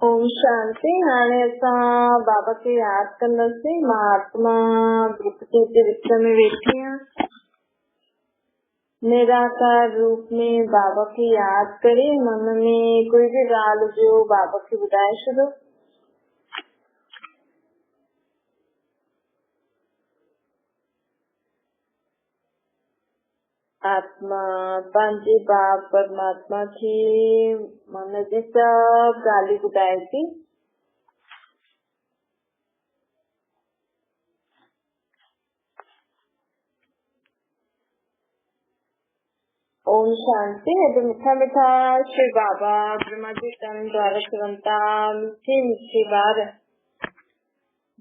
ओम शांति। हाणे असां बाबा खे यादि कंदासीं। महात्मा ग्रुप जे विच में वेठी आहियां। निराकार रूप में बाबा खे यादि करे मन में कोई भी ॻाल्हि हुजे बाबा खे ॿुधाए छॾो। आत्मा पंहिंजे बाप परमात्मा खे मन जी सभु ॻाल्हियूं ॿुधाए थी। ओम शांति। अॼु मिठा मिठा श्री बाबा ब्रह्मा जी तन द्वारा चवंता मीठे मीठे ॿार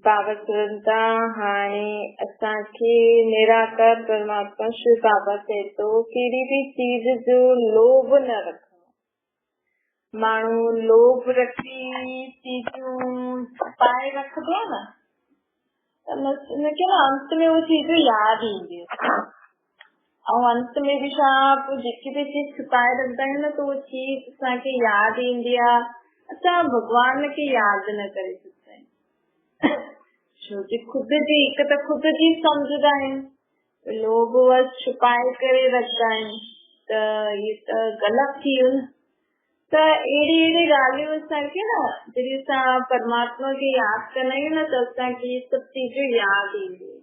बाबा चवंता हाणे असांखे निराकार परमात्मा श्री बाबा चए थो कहिड़ी बि चीज जो लोभ न रखणो। माण्हू लोभ रखी चीजूं पाए रखंदो न त हुनखे न अंत में उहो चीज यादि ईंदी ऐं अंत में बि छा जेकी बि चीज छुपाए रखंदा आहियूं न त उहा चीज असांखे यादि ईंदी आहे। असां भॻवान खे यादि न करे सघंदा आहियूं छो कि खुद जी सम्झंदा आहियूं। लोभ वस छुपाए करे रखंदा आहियूं त इहे त ग़लति थी वियो न। त अहिड़ी ॻाल्हियूं असांखे न जॾहिं असां परमात्मा खे यादि कंदा आहियूं न त असांखे इहे सभु चीजूं यादि ईंदियूं।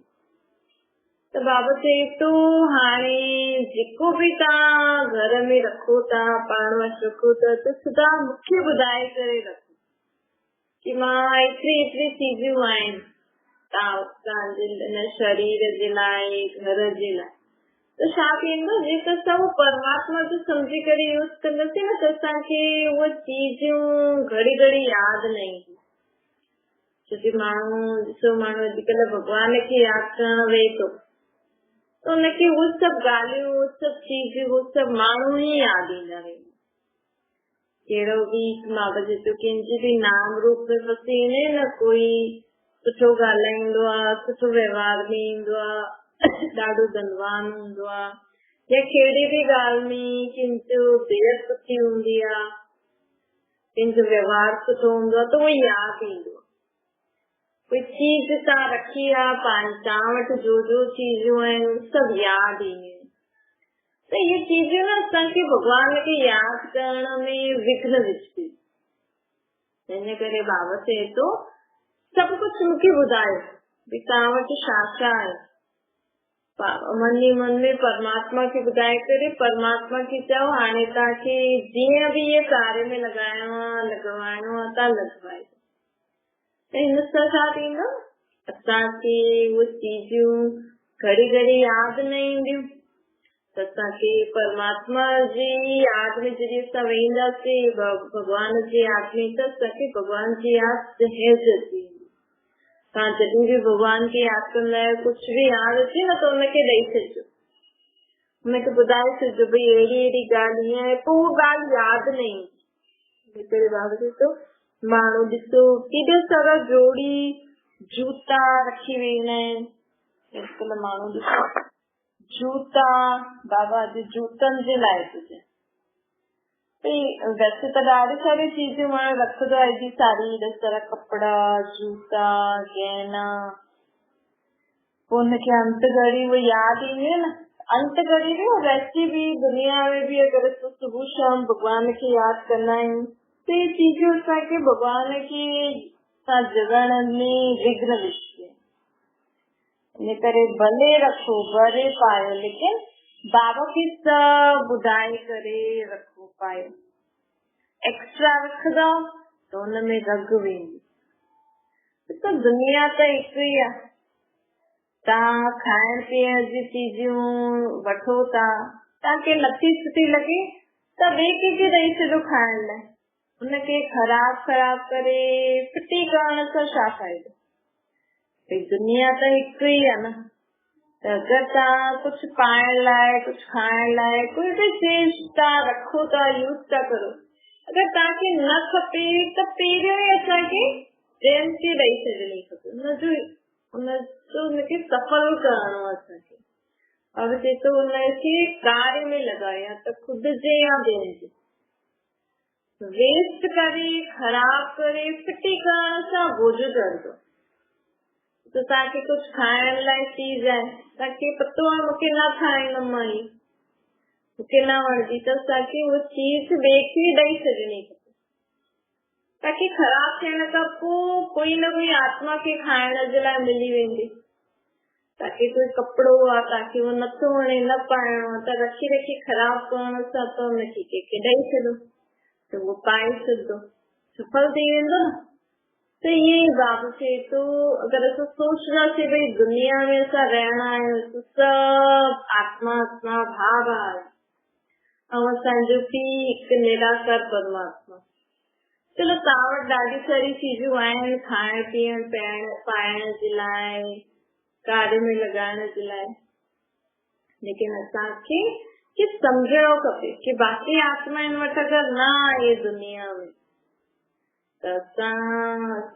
त बाबा चए थो हाणे जेको बि तव्हां घर में रखो था पाण वटि रखो था त सदा मूंखे ॿुधाए करे रखो कि मां एतिरी चीजूं आहिनि तव्हांजे शरीर जे लाइ घर जे लाइ। त छा थींदो जेका असां परमात्मा जो सम्झी करे यूज़ कंदासीं न त असांखे उहे चीजूं घड़ी घड़ी यादि न ईंदियूं। छोकी माण्हू अॼुकल्ह भॻवान खे यादि करणु वेहे थो त हुनखे उहे सभु ॻाल्हियूं उहे सभु चीजूं उहे सभु माण्हू ई यादि ईंदा वेंदा। कहिड़ो बि बाबा जे तो कंहिंजे बि नाम रूप में फसी वञे न कोई सुठो ॻाल्हाईंदो आहे सुठो व्यवहार में ईंदो आहे ॾाढो धनवान हूंदो आहे या कहिड़ी बि ॻाल्हि में कंहिंजो बेहद सुठी हूंदी आहे कंहिंजो व्यवहार सुठो हूंदो आहे त उहो यादि ईंदो। कोई चीज तव्हां रखी आहे तव्हां वटि जो चीजूं आहिनि सभु यादि ईंदियूं। त इहे चीजूं न असांखे भॻवान खे यादि करण में विघ्न विझंदी। हिन करे बाबा चए थो सभु कुझु मूंखे ॿुधायो भई तव्हां वटि छा छा आहे। मन ई मन में परमात्मा खे ॿुधाए करे परमात्मा खे चओ हाणे तव्हांखे जीअं बि इहे कार्य में लॻाइणो आहे लॻवाइणो आहे तव्हां लॻवाए। त हिन सां छा थींदो असांखे उहे चीजूं घड़ी घड़ी यादि न ईंदियूं त असांखे परमात्मा जी यादि में जॾहिं असां वेंदासीं भॻवान जी यादि में त असांखे भॻवान जी यादि सहज अची। तव्हां जॾहिं बि भॻवान खे यादि कंदा आहियो कुझु बि यादि अचे न त हुनखे ॾेई छॾिजो हुनखे ॿुधाए छॾिजो भई अहिड़ी ॻाल्हि ईअं आहे पोइ उहा ॻाल्हि यादि न ईंदी। करे बाबा चए थो माण्हू ॾिसो केॾा सारा जोड़ी जूता रखी वेंदा आहिनि। अॼुकल्ह माण्हू ॾिसो जूता बाबा अॼु जूतनि जे लाइ थो वैसे त ॾाढी सारी चीजूं माण्हू रखंदो आहे एॾी सारी एॾा सारा कपिड़ा जूता गहना पोइ हुनखे अंत घड़ी उहे यादि ईंदियूं न। अंत घड़ी बि वैसे बि दुनिया में बि अगरि असां सुबुह शाम भॻवान खे यादि कंदा आहियूं त इहे चीजूं असांखे भॻवान खे सां जुड़ण में विघ्न विझंदियूं। इन करे भले रखो भले पायो लेकिन बाबा खे सभु ॿुधाए करे रखो पायो। एक्स्ट्रा रखंदो त हुनमें रग वेंदी। ॾिसो दुनिया त हिकु ई आहे। तव्हां खाइण पीअण जी चीजूं वठो था तव्हांखे नथी सुठी लॻे त ॿिए कंहिंखे ॾेई छॾो खाइण लाइ। हुनखे ख़राब करे फिटी करण सां छा फ़ाइदो। दुनिया त हिकु ई आहे न। त अगरि तव्हां कुझु पाइण लाइ कुझु खाइण लाइ कोई बि चीज तव्हां रखो था यूज़ था करो अगरि तव्हांखे न खपे त पहिरियों ई असांखे ॿियनि खे ॾेई छॾणी खपे। हुनखे सफल करणो आहे असांखे। और चए थो हुनखे कार्य में लॻाया त ख़ुदि जे या ॿियनि जे। वेस्ट करे, खराब करे, फिटी करण सां बोझ चढ़ंदो। तो ताकि कुछ खाइण लाइ चीज है, ताकि पतो है मूंखे न खाइणु मां ही, मूंखे न वणंदी, त असांखे उहा चीज ॿिए खे ॾेई छॾणी खपे, ताकि ख़राब थियण खां पोइ कोई न कोई आत्मा खे खाइण जे लाइ मिली वेंदी। ताकि कोई कपिड़ो आहे, ताकि उहो नथो वणे, न पाइणो आहे, त रखी रखी ख़राब करण सां त हुनखे कंहिंखे ॾेई छॾो त उहो पाए छॾंदो, सफल थी वेंदो न। तो ये बाबा चए तो अगर असां सोचंदासीं भई दुनिया में असां रहणा आहियूं त सभु आत्मा आत्मा भाव आहे ऐं असांजो पीउ हिकु निराकार परमात्मा। चलो तव्हां वटि ॾाढी सारी चीजूं आहिनि खाइण पीअण पाइण जे लाइ, कार्य में लॻाइण जे लाइ, लेकिन असांखे सम्झणो खपे कि बाक़ी आत्माउनि वटि अगरि न आहे दुनिया में त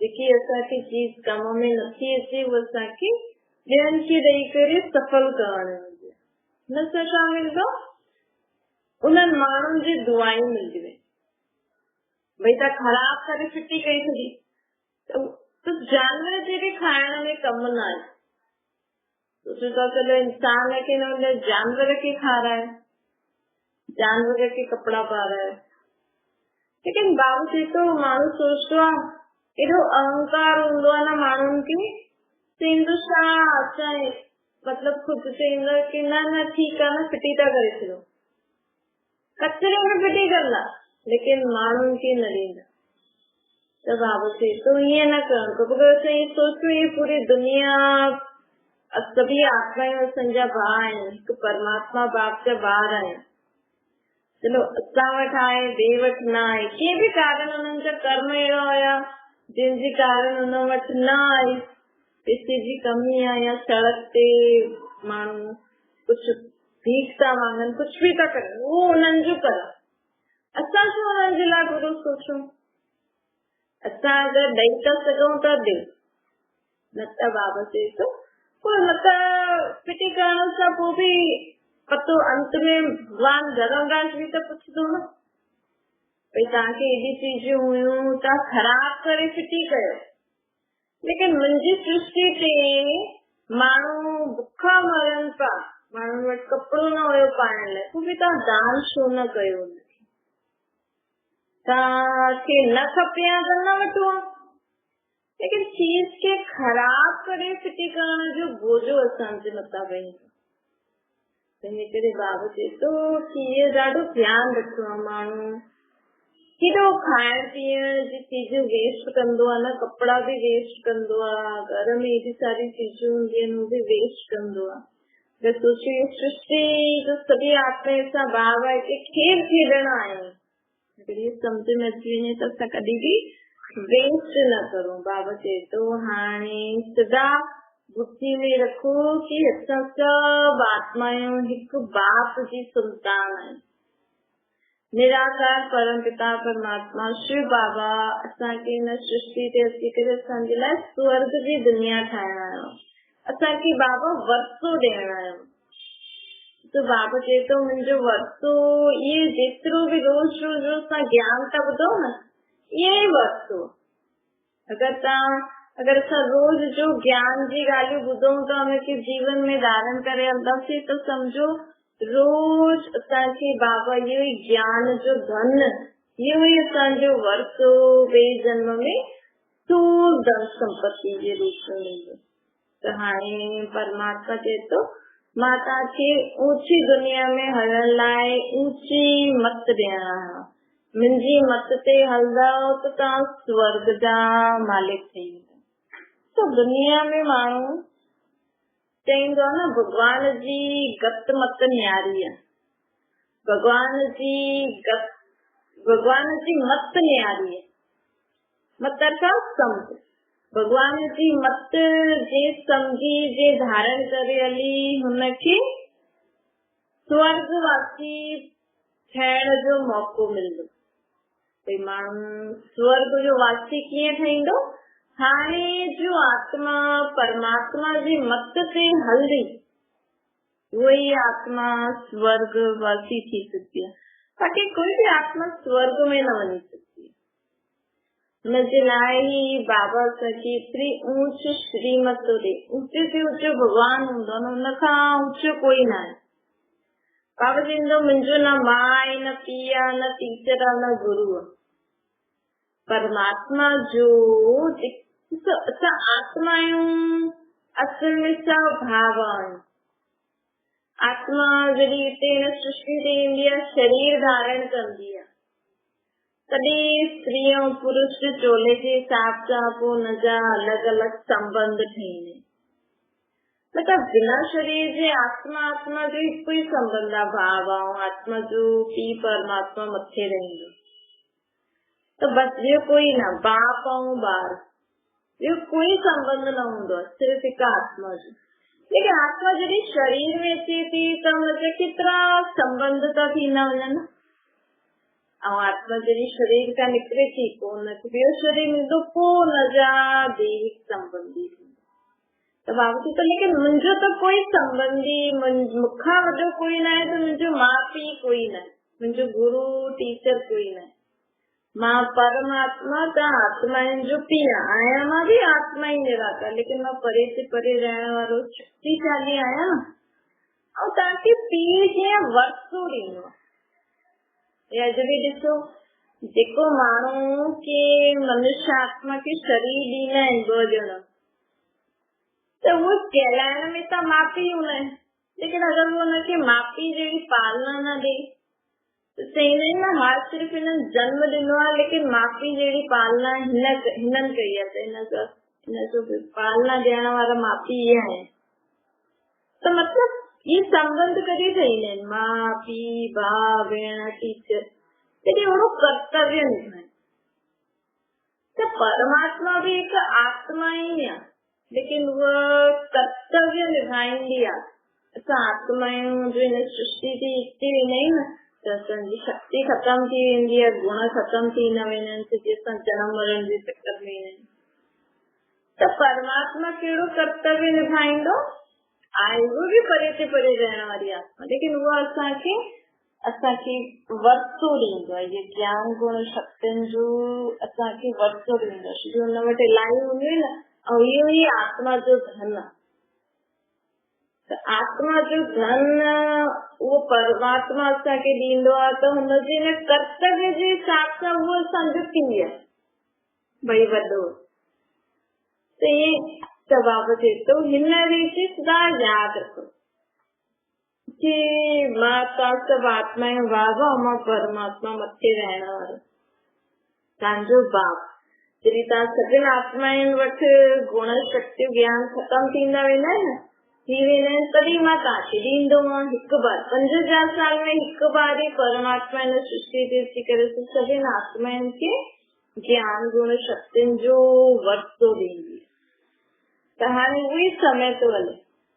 जेकी असांखे चीज कम में नथी अचे उहा असांखे ॿियनि खे ॾेई करे सफल करणु हुजे। न त छा मिलंदो, उन्हनि माण्हुनि जी दुआयूं मिलंदियूं आहिनि। भई तव्हां ख़राब करे फिटी कई छॾी त जानवर जे बि खाइण में कम न आहे। सोचो था चलो इंसान खे न, जानवर खे खाराए, जानवर खे कपिड़ा पाराए, लेकिन बाबू चए तो माण्हू सोचतो आहे एॾो अहंकार हूंदो आहे न माण्हुनि खे, चईंदो छा असां मतलब खुद चईंदो कि न न ठीकु आहे न फिटी था करे छॾो, कचरे में फिटी करना, लेकिन माण्हुनि खे न ॾींदा। त बाबू चए तो ईअं न करणु खपे। असां इहे सोचो ये पूरी दुनिया सभी आत्माएं असांजा भाउ आहिनि, हिकु परमात्मा बाप जा ॿार आहिनि। चलो असां वटि आहे, ॿिए वटि न आहे, कंहिं बि कारण हुननि जा कर्म अहिड़ा हुया जंहिंजे कारण हुन वटि न आहे, पैसे जी कमी आहे या सड़क ते माण्हू कुझु भीख था मांगनि, कुझु बि था करनि, उहो हुननि जो कर्म। असां छो हुननि जे लाइ बुरो सोचूं? असां अगरि ॾेई था सघूं त ॾियो, न त बाबा चए थो पोइ न त फिटी करण सां पोइ बि पतो अंत में भगवान धर्मराज बि त पुछंदो न, भई तव्हांखे एॾी चीजूं हुयूं, तव्हां ख़राब करे फिटी कयो, लेकिन मुंहिंजी सृष्टि ते माण्हू बुखा मरनि पिया, माण्हुनि वटि कपिड़ो न हुयो पाइण लाइ, पोइ बि तव्हां दान छो न कयो? हुनखे तव्हांखे न खपे या त न वठो, लेकिन चीज खे ख़राब करे फिटी करण जो बोझो असांजे मथां पवंदो। तंहिं करे बाबा चए थो कि इहो ॾाढो ध्यानु रखिणो आहे। माण्हू केॾो खाइण पीअण जी चीजूं वेस्ट कंदो आहे न, कपिड़ा बि वेस्ट कंदो आहे, घर में एॾी सारी चीजूं हूंदियूं आहिनि उहे बि वेस्ट कंदो आहे। सोचियो सृष्टि जो सभी आत्मा सां भाव आहे कि खेल खेॾणु आहियूं, अगरि इहो सम्झ में अची वञे त असां कॾहिं बि वेस्ट न करूं। बाबा चए थो हाणे सदा बुद्धि में रखो कि असां सभु आत्मायूं हिकु बाप जी संतान आहिनि। निराकार परम पिता परमात्मा शिव बाबा असांखे हिन सृष्टि ते अची करे असांजे लाइ स्वर्ग जी दुनिया ठाहिण आयो, असांखे बाबा वरतो ॾियण आयो। त बाबा चए थो मुंहिंजो वरतो, इहे जेतिरो बि रोज़ रोज़ असां ज्ञान था ॿुधो न, इहे ई वरतो। अगरि असां रोज़ जो ज्ञान जी ॻाल्हियूं ॿुधूं था, हुनखे जीवन में धारण करे हलंदासीं त सम्झो रोज़ असांखे बाबा इहो ई ज्ञान जो धन, इहो ई असांजो वरतो ॿिए जन्म में स्थूल धन संपत्ति जे रूप में मिलंदो। त हाणे परमात्मा चए थो मां तव्हांखे ऊची दुनिया में हलण लाइ ऊची मत ॾियण आहियां, मुंहिंजी मत ते हलंदव त तव्हां स्वर्ग जा मालिक थी वेंदा। तो दुनिया में माण्हू चईंदो आहे न भगवान जी गत मत न्यारी आहे, भगवान जी मत न्यारी है, मत अर्थात सम्झ। भगवान जी मत जे सम्झी जे धारण करे हली हुनखे स्वर्गवासी थियण जो मौको मिलंदो। भई माण्हू स्वर्ग जो वासी कीअं ठहींदो? हाणे जो आत्मा परमात्मा जी मत ते हलंदी उहा ई आत्मा स्वर्ग वासी थी सघंदी आहे। बाक़ी कोई भी आत्मा स्वर्ग में न वञी सकती। हुनजे लाइ ही बाबा असांखे एतिरी ऊंच श्रीमत थो ॾे। ऊचे से ऊचो भॻवान हूंदो न, हुन खां ऊचो कोई न आहे। बाबा चवंदो मुंहिंजो न मां आहे, न पीउ आहे, न टीचर आहे, न गुरू आहे। परमात्मा जो असां आत्मा आहियूं, असल में स्वभाव आहियूं। आत्मा जॾहिं हिते हिन सृष्टि ते ईंदी आहे, शरीर धारण कंदी आहे, तॾहिं स्त्री ऐं पुरुष चोले जे हिसाब सां पोइ हुनजा अलॻि अलॻि संबंध ठहींदा। मतिलबु बिना शरीर जे आत्मा आत्मा जो हिकु ई संबंध आहे, भाव आहे। आत्मा जो पीउ परमात्मा मथे रहंदो, त बसि ॿियो कोई न, बाप ऐं ॿार, ॿियो कोई संबंध न हूंदो आहे, सिर्फ़ु हिकु आत्मा जो। लेकिन आत्मा जॾहिं शरीर में अचे थी त हुनजा केतिरा संबंध था थींदा वञनि। ऐं आत्मा जॾहिं शरीर खां निकिरे थी पोइ हुनखे ॿियो शरीर मिलंदो, पोइ हुनजा दैहिक संबंधी थींदा। त बाबा चयो लेकिन मुंहिंजो त कोई संबंधी मूंखां वॾो कोई न आहे, त मुंहिंजो माउ पीउ कोई न आहे, मुंहिंजो गुरू टीचर कोई न आहे। मां परमात्मा त आत्मा जो पीउ आहियां, मां बि आत्मा ई निराकार, लेकिन मां परे से परे रहण वारो शक्तिशाली आहियां। ऐं तव्हांखे पीउ जीअं वरसो ॾींदो आहे। अॼु बि ॾिसो, जेको माण्हू खे मनुष्य आत्मा खे शरीर ॾींदा आहिनि 2 ॼणा, त उहो कहलाइण में त माउ पीउ हूंदा आहिनि, लेकिन अगरि उहो हुनखे माउ पीउ जहिड़ी पालना न ॾे त चईंदा आहिनि न, हा सिर्फ़ु हिननि जन्म ॾिनो आहे, लेकिन माउ पीउ जहिड़ी पालना हिननि कई आहे, त हिन जो पालना ॾियण वारा माउ पीउ इहे आहिनि। त मतिलबु इहे संबंध कॾहिं ठहींदा आहिनि, माउ पीउ भाउ भेण टीचर, तॾहिं ओड़ो कर्तव्य निभाइनि। त परमात्मा बि हिकु आत्मा ई आहे, लेकिन उहा कर्तव्य निभाईंदी आहे। असां आत्मा आहियूं जो हिन सृष्टि ते हिते वेंदा आहियूं न, त असांजी शक्ति ख़तम थी वेंदी आहे, गुण ख़तम थी न वेंदा आहिनि, त असां जनम मरण जे चक्कर में वेंदा आहियूं। त परमात्मा कहिड़ो कर्तव्य निभाईंदो आहे, उहो बि परे ते परे रहण वारी आत्मा, लेकिन उहा असांखे वरसो ॾींदो आहे। इहे ज्ञान गुण शक्तियुनि जो असांखे वरसो ॾींदो आहे, छो हुन वटि इलाही हूंदियूं न, ऐं इहो ई आत्मा जो धन आहे। त आत्मा जो धन उहो परमात्मा असांखे ॾींदो आहे, त हुनजे हिन कर्तव्य जे हिसाब सां उहो असांजो पीउ आहे, भई वॾो। त ईअं त बाबा चए थो हिन रीति सदा यादि रखो कि मां तव्हां सभु आत्मा आहियूं बाबा, मां परमात्मा मथे रहण वारो तव्हांजो बाप। जॾहिं तव्हां सभिनि आत्माउनि वटि गुण शक्ति ज्ञान ख़तम थींदा वेंदा आहिनि, तॾहिं मां तव्हांखे ॾींदोमांव हिकु बार। 5000 साल में हिकु बार ई परमात्मा हिन सृष्टि ते अची करे सभिनि आत्माउनि खे ज्ञान गुण शक्तियुनि जो वरसो ॾींदी। त हाणे उहो ई समय थो हले।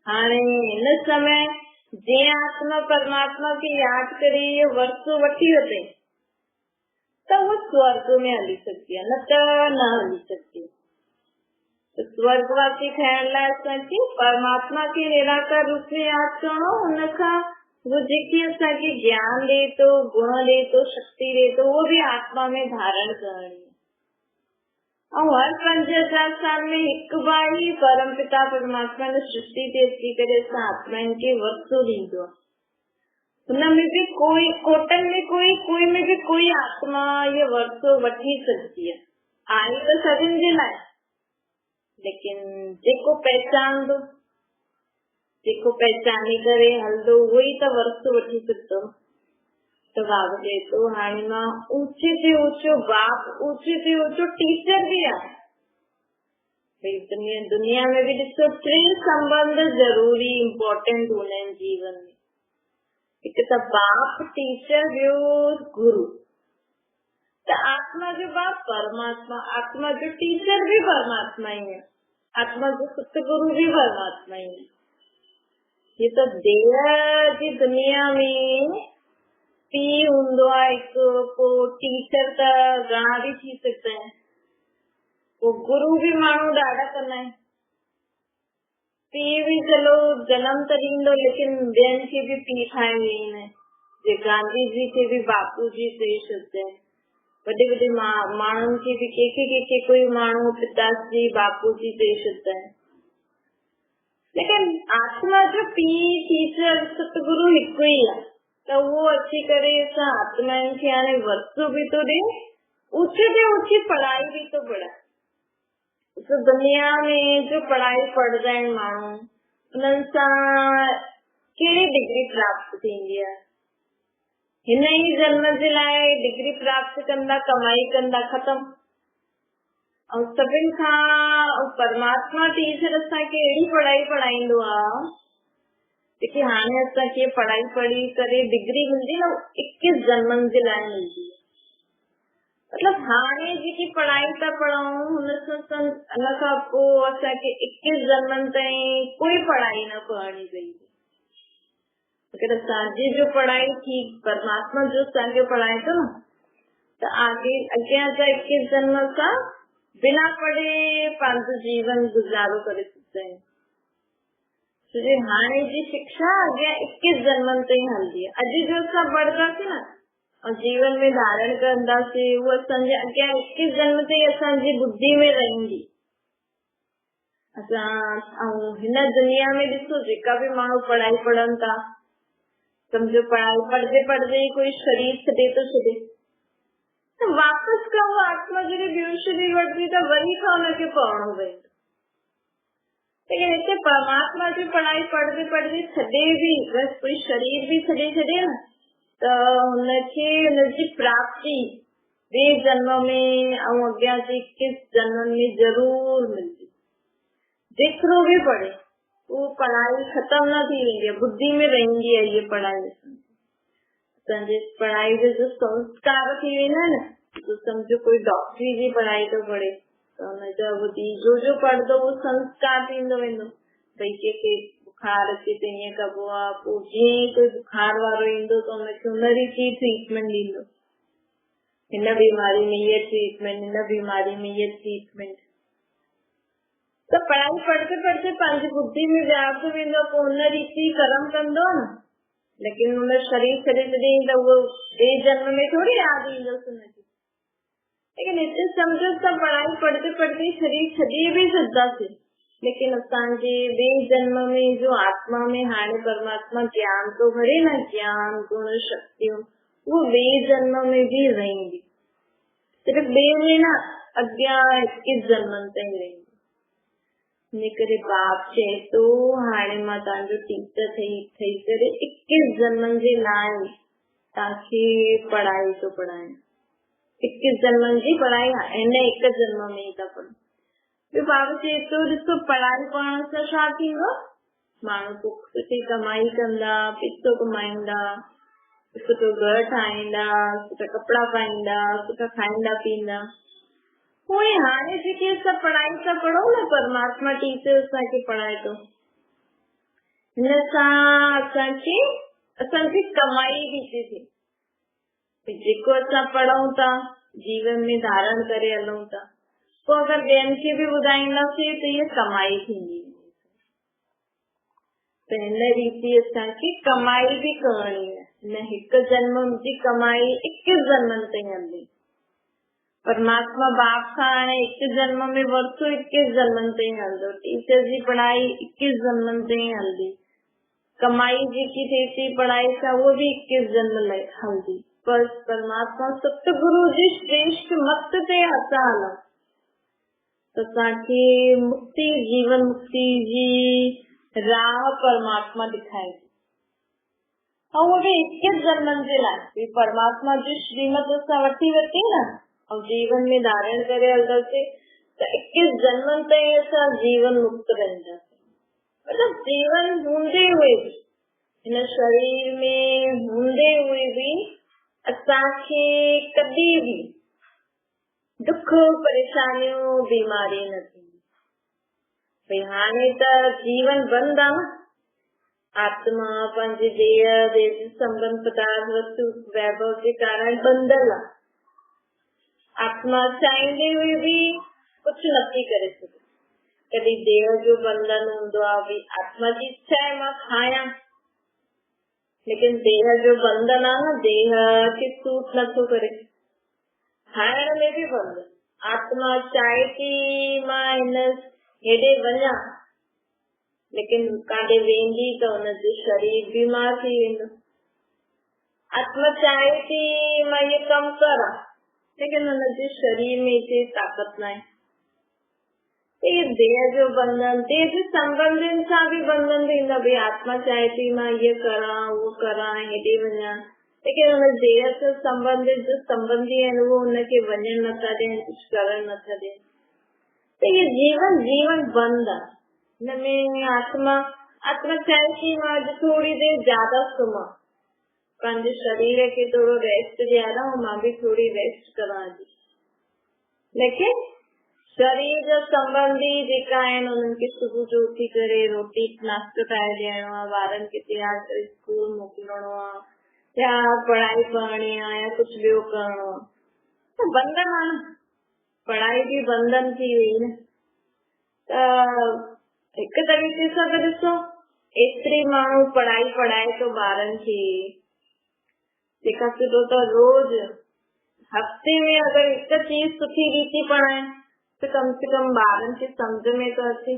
हाणे हिन समय जंहिं आत्मा परमात्मा खे यादि करे इहो वरसो वठी वठे त उहो स्वर्ग में हली सघंदी आहे, न त न हली सघंदी। स्वर्गवासी थियण लाइ असांखे परमात्मा खे निराकार रूप में यादि करणो, हुनखां वो जेकी असांखे ज्ञान ॾे थो, गुण ॾे थो, शक्ति ॾे थो, उहो बि आत्मा में धारण करणी। ऐं हर 5000 साल में हिकु बार ही परम पिता परमात्मा ने सृष्टि ते अची करे असां आत्माउनि खे वरसो ॾींदो आहे। हुनमें बि कोई कोटनि में कोई में बि कोई आत्मा इहो वरसो वठी सघंदी आहे त सभिनि जे लाइ, लेकिन जेको पहचानंदो, जेको पहचाने करे हलंदो, उहो ई त वरसो वठी सघंदो। त बाबा चए थो हाणे मां ऊचे से ऊचो बाप, ऊचे से ऊचो टीचर भी आहे। भई दुनिया में भी ॾिसो 3 संबंध जरूरी इम्पोर्टेंट हूंदा आहिनि जीवन में। हिकु त बाप, टीचर, ॿियो गुरु। त आत्मा जो बाप परमात्मा, आत्मा जो टीचर भी परमात्मा ही है, आत्मा जो सतगुरु भी परमात्मा ही है। ये तो देह जी दुनिया में पीउ हूंदो आहे हिकु, पोइ टीचर त घणा भी थी सघंदा आहिनि, पोइ गुरु भी माण्हू ॾाढा कंदा आहिनि। पीउ भी चलो जनम त ॾींदो, लेकिन ॿियनि खे भी पीउ ठाहे वेंदा आहिनि। जे गांधी जी खे भी बापू जी चई छॾिजे, वॾे वॾे माण्हुनि खे भी कंहिंखे कोई माण्हू पिताश्री बापू जी चई छॾिजे। लेकिन आत्मा जो पीउ टीचर सतगुरु हिकु ई आहे, त उहो अची करे असां आत्माउनि खे हाणे वस्तु भी थो ॾे, ऊची से ऊची पढ़ाई भी थो पढ़ाए। तो दुनिया में जो पढ़ाई पढ़ंदा आहिनि माण्हू, उन्हनि सां कहिड़ी डिग्री प्राप्त थींदी आहे? हिन ई जन्म जे लाइ डिग्री प्राप्त कंदा, कमाई कंदा, ख़तम। ऐं सभिनि खां परमात्मा टीचर असांखे अहिड़ी पढ़ाई पढ़ाईंदो आहे जेकी हाणे असांखे पढ़ाई पढ़ी करे डिग्री मिलंदी न, 21 जन्मनि जे लाइ मिलंदी। मतलब हाणे जेकी पढ़ाई था पढ़ूं हुन खां पोइ असांखे 21 जन्मनि ताईं कोई पढ़ाई न पढ़णी पवंदी। अगर असांजी जो पढ़ाई थी परमात्मा जो असांखे पढ़ाए थो न, त अॻियां जा 21 जन्म असां बिना पढ़े पंहिंजो जीवन गुज़ारो करे सघंदा आहियूं। छोजे हाणे जी शिक्षा अॻियां 21 जन्मनि ताईं हलंदी आहे। अॼु जो असां पढ़ंदासीं न और जीवन में धारण कंदासीं, उहो असांजे अॻियां 21 जन्म ताईं असांजी बुद्धि में रहंदी। असां हिन दुनिया में ॾिसो, जेका भी माण्हू पढ़ाई पढ़नि था, समझो पढ़ाई पढ़दे पढ़दे कोई शरीर छॾे थो छॾे, तो वापस का वो आत्मा जॾहिं ॿियो शरीर वठंदी त वरी खां हुनखे पढ़णो पवंदो। लेकिन हिते परमात्मा जी पढ़ाई पढ़दे पढ़दे छॾे भी, बस कोई शरीर भी छॾे न, त हुनखे हुनजी प्राप्ति ॿिए जन्म में ऐं अॻियां जे 21 जन्मनि में ज़रूर मिलंदी। जेतिरो भी पढ़े वो पढ़ाई खत्म न थी वेंदी आहे, बुद्धि में रहंदी आहे ये पढ़ाई। असांजे पढ़ाई जो संस्कार थी वेंदा न, तो समझो कोई डॉक्टरी जी पढ़ाई तो पढ़े तो हुनजा बुद्धि जो पढ़ंदो वो संस्कार थींदो वेंदो। भई कंहिंखे बुखार अचे त ईअं कबो आहे, पोइ जीअं ई कोई बुखार वारो ईंदो त हुनखे हुन रीति ट्रीटमेंट ॾींदो, हिन बीमारी में ये ट्रीटमेंट, हिन बीमारी में ये ट्रीटमेंट। तो पढ़ाई पढ़ते पढ़ते पंहिंजी बुद्धि में व्याप वेंदो, पोइ हुन रीति कर्म कंदो न। लेकिन हुन शरीर छॾे त उहो ॿिए जन्म में थोड़ी यादि ईंदुसि हुनखे। लेकिन हिते समझो त पढ़ाई पढ़ते पढ़ते शरीर छॾे भी सघंदासीं, लेकिन असांजे ॿिए जन्म में जो आत्मा में हाणे परमात्मा ज्ञान तो भरे न, ज्ञान गुण शक्तियूं, वो ॿिए जन्म में भी रहेंगी। सिर्फ ॿिए में न, अॻियां 21 जन्मनि ताईं रहेंगी। इन करे बाप चए तो हाणे मां तव्हांजो टीचर ठही करे 21 जन्मनि जे लाइ तव्हांखे पढ़ाई तो पढ़ायां। 21 जन्मनि जी पढ़ाई हिन हिक जन्म में ई था पढ़ो। बाबा चए तो ॾिसो पढ़ाई पढ़ण सां छा थींदो, माण्हू सुठी कमाई कंदा, पैसो कमाईंदा, सुठो घर ठाहींदा, सुठा कपिड़ा पाईंदा, सुठा खाईंदा पींदा। पोइ हाणे जेके असां पढ़ाई था पढ़ो न, परमात्मा टीचर असांखे पढ़ाए थो, हिन सां असांजी कमाई भी थी थिए। जेको असां पढ़ूं था जीवन में धारण करे हलूं था, पोइ अगरि ॿियनि खे भी ॿुधाईंदासीं त इहा कमाई थींदी। त हिन रीति असांखे कमाई भी करणी आहे। हिन हिक जन्म जी कमाई 21 जन्मनि ताईं हलंदी। परमात्मा बाप खां हाणे 21 जन्म में वरितो, 21 जन्मनि ताईं हलंदो। टीचर जी पढ़ाई 21 जन्मनि ताईं हलंदी। कमाई जेकी थिए थी पढ़ाई सां उहो भी 21 जन्म लाइ हलंदी। बस परमात्मा सतगुरु जी श्रेष्ठ मत ते हथ हलूं त असांखे मुक्ति, जीवन मुक्ति जी राह परमात्मा ॾेखारे थी। ऐं उहो भी 21 जन्मनि जे लाइ परमात्मा जी श्रीमत असां वठी न और जीवन में धारण करे हलंदासीं त 21 जन्मनि ताईं असां जीवन मुक्त रहंदासीं। मतलब जीवन हूंदे हुए भी, हिन शरीर में हूंदे हुए भी असांखे कॾहिं भी दुख परेशानियूं बीमारी न थींदी। भई हाणे त जीवन बंद आहे न, आत्मा पंहिंजे देह संबंध पदार्थ वस्तु वैभव के कारण बंधल आहे। आत्मा चाहींदे हुए भी कुछ नथी करे सघे। कॾहिं देह जो बंधन हूंदो आहे, भई आत्मा जी इच्छा आहे मां खायां, लेकिन देह जो बंधन आहे न, देह खे सूट नथो करे। खाइण में भी बंधन, आत्मा चाहे थी मां हिन हेॾे वञा, लेकिन काॾे वेंदी त हुनजो शरीर बीमार थी वेंदो। आत्मा चाहे थी मां ये कम करा, लेकिन हुनजे शरीर में एतिरी ताक़त न आहे। ये देह जो बंधन, देह जे संबंधन सां भी बंधन थींदा। भई आत्मा चाहे थी मां ये करा, वो करा, हेॾे वञा, लेकिन हुन देह सां संबंधित जो संबंधी आहिनि उहो हुनखे वञण नथा ॾियनि, कुझु करण नथा ॾियनि। त ये जीवन बंद आहे। हिनमें आत्मा चाहे थी मां अॼु थोड़ी देर ज्यादा सुम्हां, पंहिंजे शरीर खे थोड़ो रेस्ट ॾियारां, मां भी थोड़ी रेस्ट करां थी, लेकिन शरीर जो संबंधी जेका आहिनि उन्हनि खे सुबुह जो उथी करे रोटी नाश्तो ठाहे ॾियणो आहे, ॿारनि खे तैयार करे स्कूल मोकिलणो आहे, या पढ़ाई करणी आहे, या कुझु ॿियो करणो आहे, त बंधन आहे न। पढ़ाई भी बंधन थी वई न। त हिकु तरीक़े सां त ॾिसो, एतिरी माण्हू पढ़ाई पढ़ाए थो ॿारनि खे, जेका सुठो त रोज हफ़्ते में अगरि हिकु चीज सुठी रीति पढ़ाइनि त कम से कम ॿारनि खे सम्झ में तो अचे,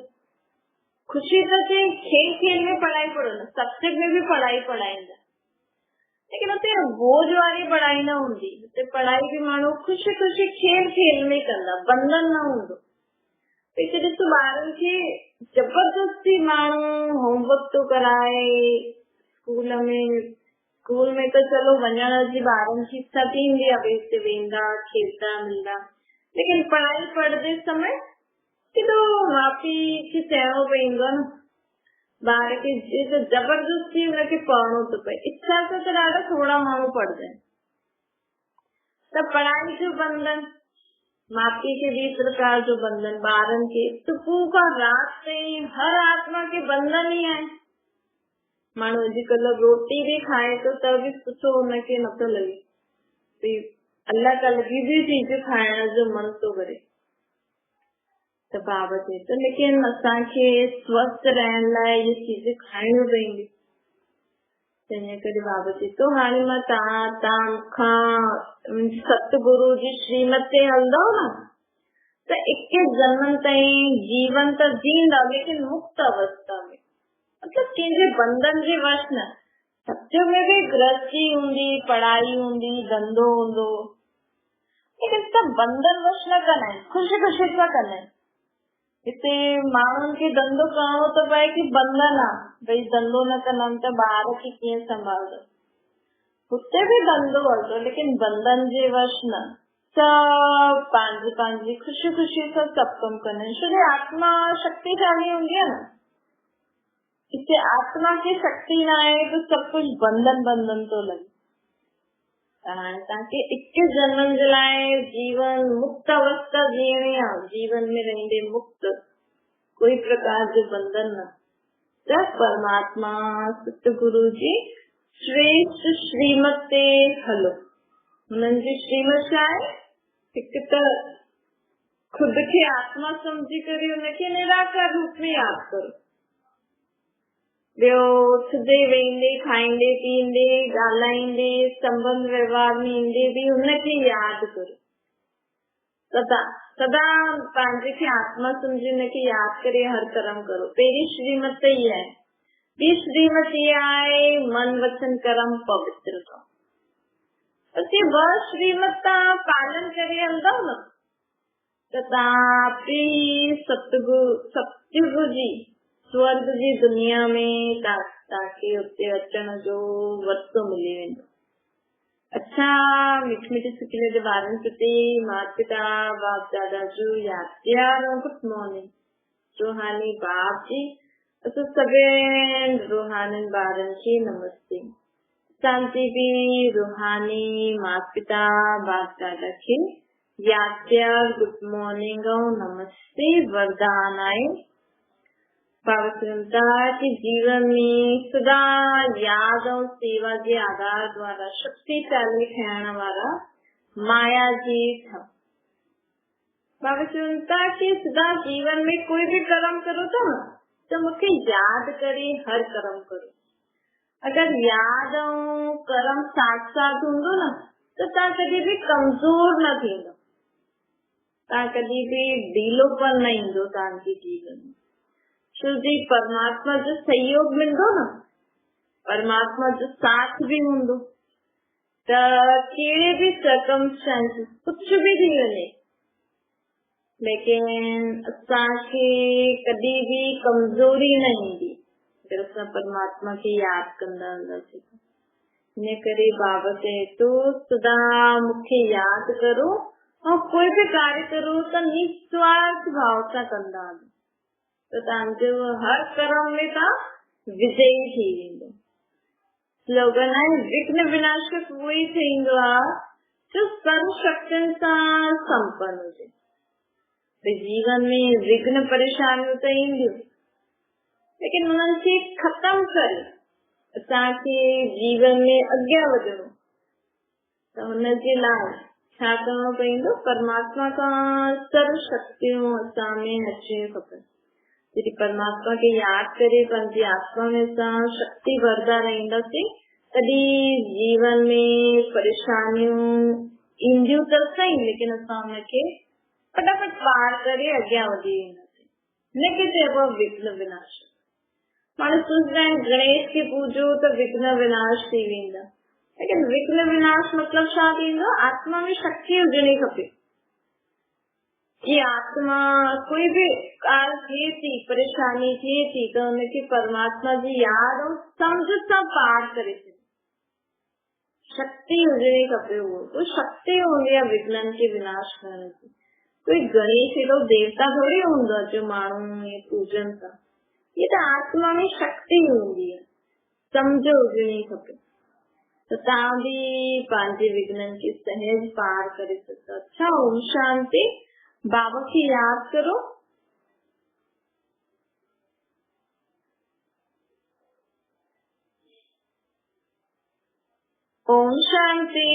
खुशी तो थे। खेल खेल में पढ़ाई पढ़ो, सब्जेक्ट में भी पढ़ाई पढ़ाईंदा, लेकिन उते बोझ वारी पढ़ाई न हूंदी। उते पढ़ाई भी माण्हू ख़ुशी ख़ुशी खेल खेल में कंदा, बंधन न हूंदो। हिते ॾिसो ॿारनि खे जबरदस्ती माण्हू होमवर्क तो कराए, स्कूल में तो चलो वञण जी ॿारनि जी इच्छा थींदी आहे, भई हिते वेंदा खेलंदा मिलंदा, लेकिन पढ़ाई पढ़ंदे समय केॾो माउ पीउ खे चइणो पवंदो आहे न, ॿार खे जबरदस्ती हुनखे पढ़णो थो पए। इच्छा सां त ॾाढा थोड़ा माण्हू पढ़ंदा आहिनि। त पढ़ाई जो बंधन, माउ पीउ खे ॿी प्रकार जो बंधन, ॿारनि खे सुबुह खां राति ताईं हर आत्मा खे बंधन ई आहे। माण्हू अॼुकल्ह रोटी भी खाए थो त भी सुठो हुनखे नथो लॻे, अलॻि अलॻि भी चीज खाइण जो मन थो करे, त बाबा चए थो लेकिन असांखे स्वस्थ रहण लाइ इहे चीज खाइणियूं पवंदियूं। तंहिं करे बाबा चए थो हाणे मां तव्हां मूंखां सतगुरु जी श्रीमत ते हलंदव न त 21 जन्मनि ताईं जीवन त जींदा, लेकिन मुक्त अवस्था में, मतलब कंहिंजे बंधन जे वश न। सत्य में भी गृहस्थी हूंदी, पढ़ाई हूंदी, धंधो हूंदो, लेकिन सब बंधन वश न कंदा आहिनि, ख़ुशी ख़ुशी सां कंदा आहिनि। हिते माण्हुनि खे धंधो करणो थो पए कि बंधन आहे, भई धंधो न कंदमि त ॿार खे कीअं संभालंदमि, हुते भी धंधो हलंदो, लेकिन बंधन जे वश न। सब पंहिंजी ख़ुशी ख़ुशी सां सभु कमु कंदा आहिनि, छो जो आत्मा शक्तिशाली हूंदी आहे न। हिते आत्मा खे शक्ति न आहे तो सब कुछ बंधन तो लगे। हाणे तव्हांखे 21 जन्मनि जे लाइ जीवन मुक्त अवस्था जीअणी आहे, जीवन में रहंदे मुक्त, कोई प्रकार जो बंधन न। त परमात्मा सतगुरु जी श्रेष्ठ श्रीमत ते हलो। हुननि जी श्रीमत छा आहे? हिकु त खुद खे आत्मा समझी करे हुनखे निराकार रूप में यादि करो। ॿियो उथंदे वेंदे खाईंदे पीअंदे ॻाल्हाईंदे संबंध व्यवहार में ईंदे भी हुनखे यादि करो। सदा पंहिंजे खे आत्मा समझी हुनखे यादि करे हर कर्म करो। पहिरीं श्रीमत ई आहे। ॿी श्रीमत इहा आहे मन वचन कर्म पवित्र करो। असीं ॿ श्रीमत तव्हां पालन करे हलंदव न त तव्हां भी सतयुग जी स्वर्ग जी दुनिया में तव्हांखे उते अचण जो वरतो मिली वेंदो। अच्छा, मिठी मिठी सिखिले जे ॿारनि प्रति माता पिता बाप दादा जो यादि प्यार और गुड मॉर्निंग। रूहानी बाप जी असां सभिनि रूहानी ॿारनि खे नमस्ते। शांति भी रूहानी माता पिता बाप दादा खे यादि प्यार गुड मॉर्निंग और नमस्ते वरदान आहे। बाबा चवंदा कि जीवन में सदा याद और सेवा के आधार द्वारा शक्तिशाली ठहण वारा माया जी था। बाबा चवंदा कि सदा जीवन में कोई भी कर्म करो था न तो मूंखे याद करे हर कर्म करो। अगर याद ऐं कर्म साथ साथ हूंदो न त तव्हां कॾहिं बि कमज़ोर न थींदो, तव्हां कॾहिं बि ढीलोपन न ईंदो तव्हांजे जीवन में। छो जी परमात्मा जो सहयोग मिलंदो न, परमात्मा जो साथ भी हूंदो त कहिड़े बि सर्कमस्टेंसेस कुझु बि थी वञे, लेकिन असांखे कॾहिं बि कमज़ोरी न ईंदी अगर असां परमात्मा खे यादि कंदा हूंदासीं। इन करे बाबा चए थो सदा मूंखे यादि करो और कोई भी कार्य करो त निस्वार्थ भाव सां कंदा हलो, त तव्हांजो हर कर्म में तव्हां विजयी थी वेंदो। स्लोगन आहे विघ्न विनाशक उहो ई थींदो आहे जो सर्व शक्तियुनि सां संपन्न हुजे। जीवन में विघ्न परेशानियूं त ईंदियूं, लेकिन उन्हनि खे खत्म करे असांखे जीवन में अॻियां वधणो त हुनजे लाइ छा करणो पवंदो, परमात्मा खां सर्व शक्तियूं असां में अचणियूं खपनि। जॾहिं परमात्मा खे यादि करे पंहिंजी आत्मा में असां शक्ति भरदा रहंदासीं तॾहिं जीवन में परेशानियूं ईंदियूं त सही, लेकिन असां हुनखे फटाफट पार करे अॻियां वधी वेंदासीं। हिनखे चइबो आहे विघ्न विनाश। माण्हू सोचंदा आहिनि गणेश खे पूजो त विघ्न विनाश थी वेंदा, लेकिन विघ्न विनाश मतलब छा थींदो, आत्मा में शक्ति हुजणी खपे कि आत्मा कोई भी ॻाल्हि थिए थी, परेशानी थिए थी त हुनखे परमात्मा जी यादि ऐं सम्झ सां पार करे सघे, शक्ति हुजणी खपे। उहो शक्ति हूंदी आहे विघ्ननि खे विनाश करण जी। कोई गणेश एॾो देवता थोड़ी हूंदो आहे जो माण्हू पूजन था, ये त आत्मा में शक्ति हूंदी आहे, सम्झ हुजणी खपे त तव्हां बि पंहिंजे विघ्ननि खे सहज पार करे सघो। अच्छा, ओम शांति। बाबा खे यादि करो। ओम शांति।